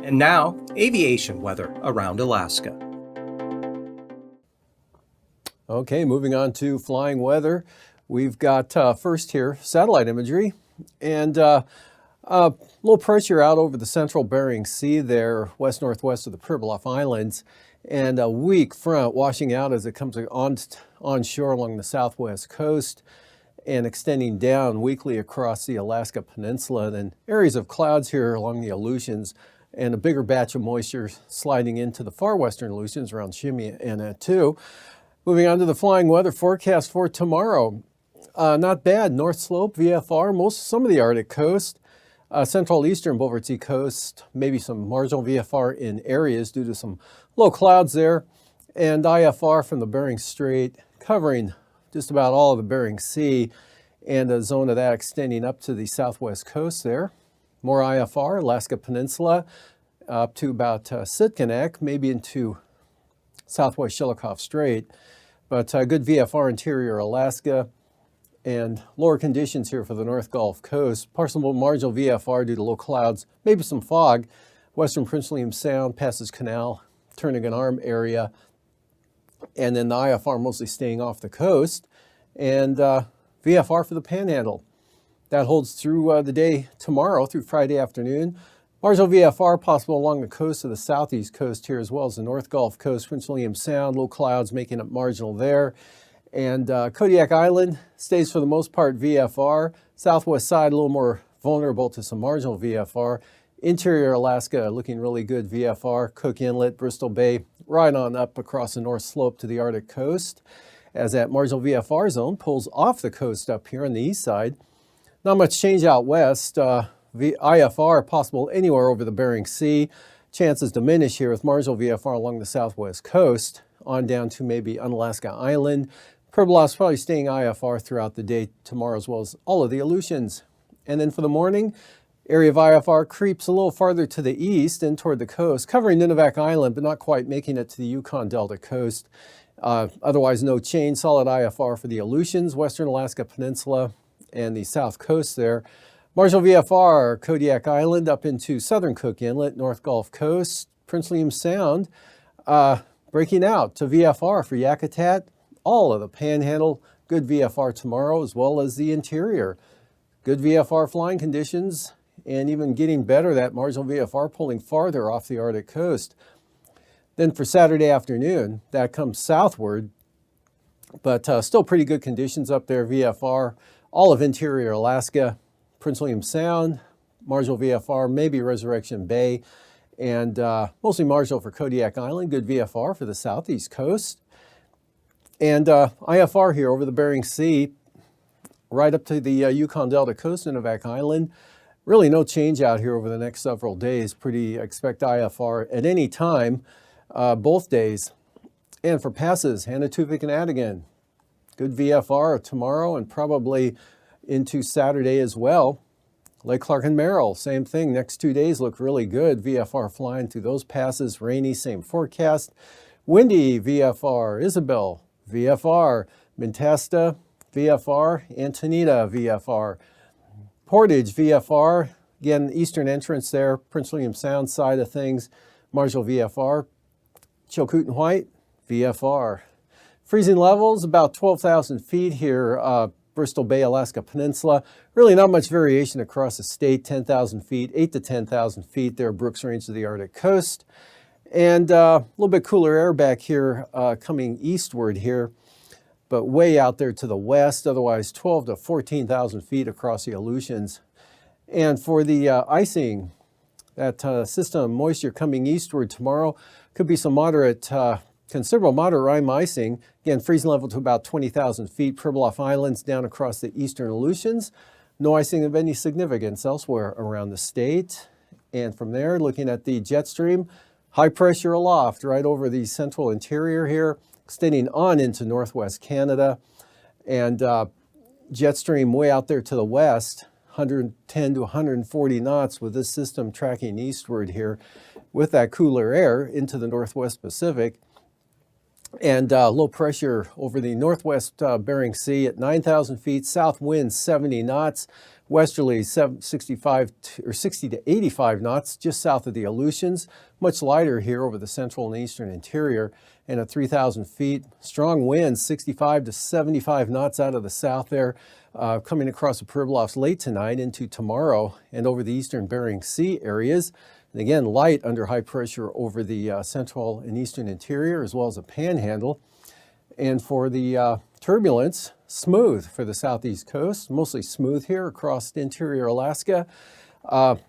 And now, aviation weather around Alaska. Okay, moving on to flying weather. We've got first here satellite imagery and low pressure out over the central Bering Sea there, west-northwest of the Pribilof Islands, and a weak front washing out as it comes onshore along the southwest coast and extending down weakly across the Alaska Peninsula. Then areas of clouds here along the Aleutians and a bigger batch of moisture sliding into the far western Aleutians around Shimei and Attu. Moving on to the flying weather forecast for tomorrow. Not bad. North Slope, VFR, some of the Arctic coast, central eastern Beaufort coast, maybe some marginal VFR in areas due to some low clouds there, and IFR from the Bering Strait covering just about all of the Bering Sea and a zone of that extending up to the southwest coast there. More IFR, Alaska Peninsula, up to about Sitkinak, maybe into southwest Shelikof Strait. But good VFR interior Alaska and lower conditions here for the North Gulf Coast. Partial marginal VFR due to low clouds, maybe some fog. Western Prince William Sound, Passes Canal, Turnagain Arm area. And then the IFR mostly staying off the coast. And VFR for the Panhandle. That holds through the day tomorrow through Friday afternoon. Marginal VFR possible along the coast of the southeast coast here as well as the North Gulf Coast, Prince William Sound, low clouds making up marginal there. And Kodiak Island stays for the most part VFR. Southwest side a little more vulnerable to some marginal VFR. Interior Alaska looking really good VFR. Cook Inlet, Bristol Bay, right on up across the North Slope to the Arctic coast. As that marginal VFR zone pulls off the coast up here on the east side. Not much change out west. IFR possible anywhere over the Bering Sea. Chances diminish here with marginal VFR along the southwest coast on down to maybe Unalaska Island. Pribilof's probably staying IFR throughout the day tomorrow as well as all of the Aleutians. And then for the morning, area of IFR creeps a little farther to the east and toward the coast, covering Nunivak Island but not quite making it to the Yukon Delta coast. Otherwise no change, solid IFR for the Aleutians, western Alaska Peninsula, and the south coast there. Marginal VFR, Kodiak Island up into southern Cook Inlet, North Gulf Coast, Prince William Sound, breaking out to VFR for Yakutat, all of the Panhandle, good VFR tomorrow as well as the interior. Good VFR flying conditions and even getting better, that marginal VFR pulling farther off the Arctic coast. Then for Saturday afternoon, that comes southward, but still pretty good conditions up there, VFR. All of interior Alaska, Prince William Sound, marginal VFR, maybe Resurrection Bay, and mostly marginal for Kodiak Island, good VFR for the southeast coast. And IFR here over the Bering Sea, right up to the Yukon Delta coast, Nunivak Island. Really no change out here over the next several days. Expect IFR at any time, both days. And for passes, Hanatuvik and Adigan. Good VFR tomorrow and probably into Saturday as well. Lake Clark and Merrill, same thing. Next 2 days look really good. VFR flying through those passes. Rainy, same forecast. Windy, VFR. Isabel, VFR. Mentasta, VFR. Antonita, VFR. Portage, VFR. Again, eastern entrance there. Prince William Sound side of things. Marginal VFR. Chilcoot and White, VFR. Freezing levels about 12,000 feet here, Bristol Bay, Alaska Peninsula. Really not much variation across the state, 10,000 feet, 8 to 10,000 feet there, Brooks Range to the Arctic coast. And a little bit cooler air back here coming eastward here, but way out there to the west, otherwise 12 to 14,000 feet across the Aleutians. And for the icing, that system of moisture coming eastward tomorrow, could be some moderate considerable moderate rime icing. Again, freezing level to about 20,000 feet. Pribilof Islands down across the eastern Aleutians. No icing of any significance elsewhere around the state. And from there, looking at the jet stream, high pressure aloft right over the central interior here, extending on into northwest Canada. And jet stream way out there to the west, 110 to 140 knots with this system tracking eastward here with that cooler air into the northwest Pacific. And low pressure over the northwest Bering Sea at 9,000 feet, south wind 70 knots, Westerly 65 or 60 to 85 knots just south of the Aleutians. Much lighter here over the central and eastern interior. And at 3,000 feet, strong winds 65 to 75 knots out of the south there, coming across the Pribilofs late tonight into tomorrow and over the eastern Bering Sea areas. And again, light under high pressure over the central and eastern interior as well as the panhandle. And for the turbulence, smooth for the southeast coast, mostly smooth here across interior Alaska.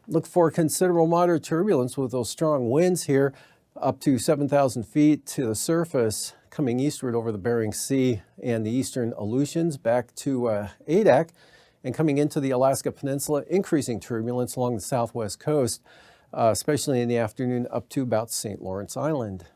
Look for considerable moderate turbulence with those strong winds here up to 7,000 feet to the surface, coming eastward over the Bering Sea and the eastern Aleutians back to Adak, and coming into the Alaska Peninsula, increasing turbulence along the southwest coast, especially in the afternoon up to about St. Lawrence Island.